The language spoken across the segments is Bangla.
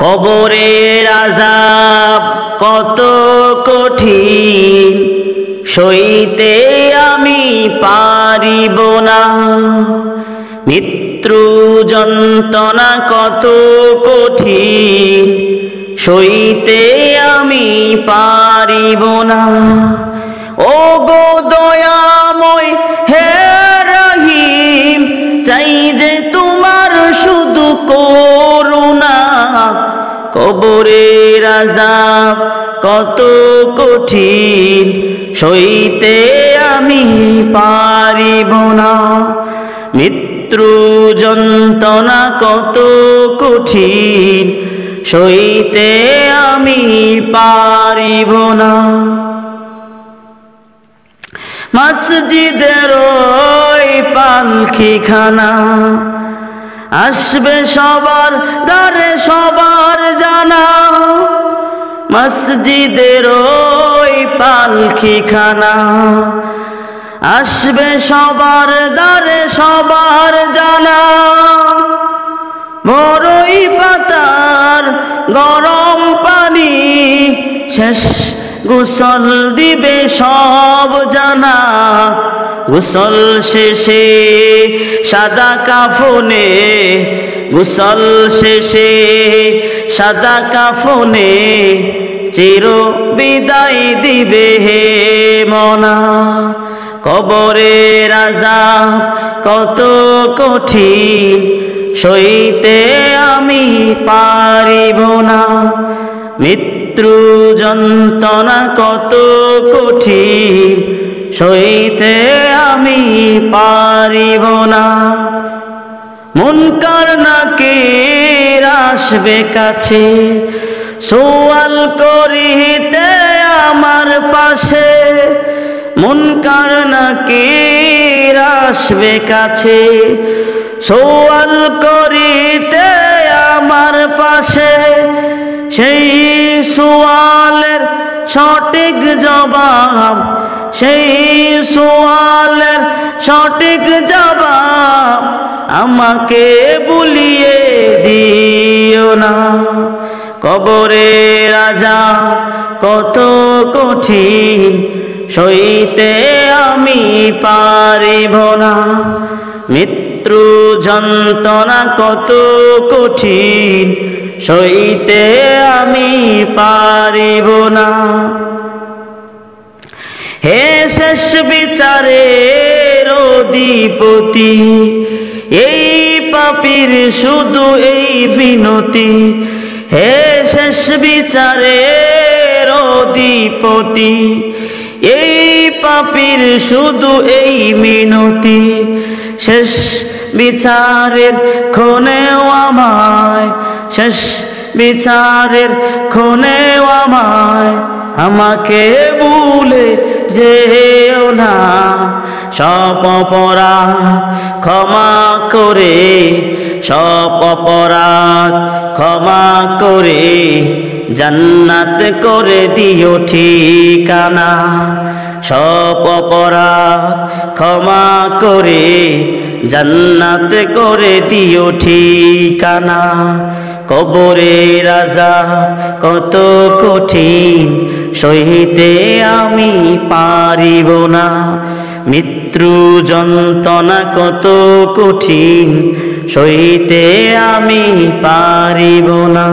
কবরের আযাব কত কঠিন, সইতে আমি পারিব না। মৃত্যু যন্ত্রণা কত কঠিন, সইতে আমি পারিব না। ও গো দয়াময় হে রহিম, চাই যে তোমার শুধু করুণা। কবরের আযাব কত কঠিন, সইতে আমি পারিব না। মৃত্যু যন্ত্রণা কত কঠিন, সইতে আমি পারিব না। মসজিদের ওই পালকিখানা আসবে সবার দ্বারে সবার জানা। মসজিদের ওই পালকিখানা আসবে সবার দ্বারে সবার জানা। বড়ই পাতার গরম পানি শেষ গোসল দিবে সব জানা। গোসল শেষে সাদা কাফনে, গোসল শেষে সাদা কাফনে চির বিদায় দিবে হে মনা। কবরের আযাব কত কঠিন, সইতে আমি পারিব না। মৃত্যু যন্ত্রণা কত কঠিন, সইতে আমি পারিব না। মুনকার নাকির আসবে কাছে, সওয়াল করিতে আমার পাশে। মুনকার নাকির আসবে কাছে, সওয়াল করিতে আমার পাশে। সেই সওয়ালের সঠিক জবাব, সেই সওয়ালের সঠিক জবাব আমাকে ভুলিয়ে দিও না। কবরের আযাব কত কঠিন, সইতে আমি পারিব না। মৃত্যু যন্ত্রণা কত কঠিন, সইতে আমি পারিব না। হে শেষ বিচারের অধিপতি, এই পাপীর শুধু এই বিনতি। হে শেষ বিচারের অধিপতি, এই পাপীর শুধু এই মিনতি। শেষ বিচারের ক্ষণেও আমায়, শেষ বিচারের ক্ষণেও আমায়, আমাকে ভুলে যেও না। সব অপরাধ ক্ষমা করে, সব অপরাধ ক্ষমা করে জান্নাত করে দিও ঠিকানা। সব অপরাধ ক্ষমা করে জান্নাত করে দিও ঠিকানা। কবরের আযাব কত কঠিন, সইতে আমি পারিব না। মৃত্যু যন্ত্রণা কত কঠিন, সইতে আমি পারিব না।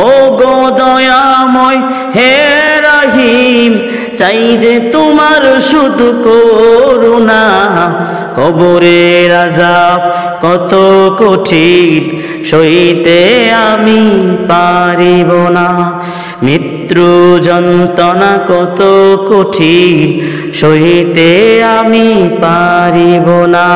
ও গো দয়াময় হে রহিম, চাই যে তোমার শুধু করুণা। কবরের আযাব কত কঠিন, সইতে আমি পারিব না। মৃত্যু যন্ত্রণা কত কঠিন, সইতে আমি পারিব না।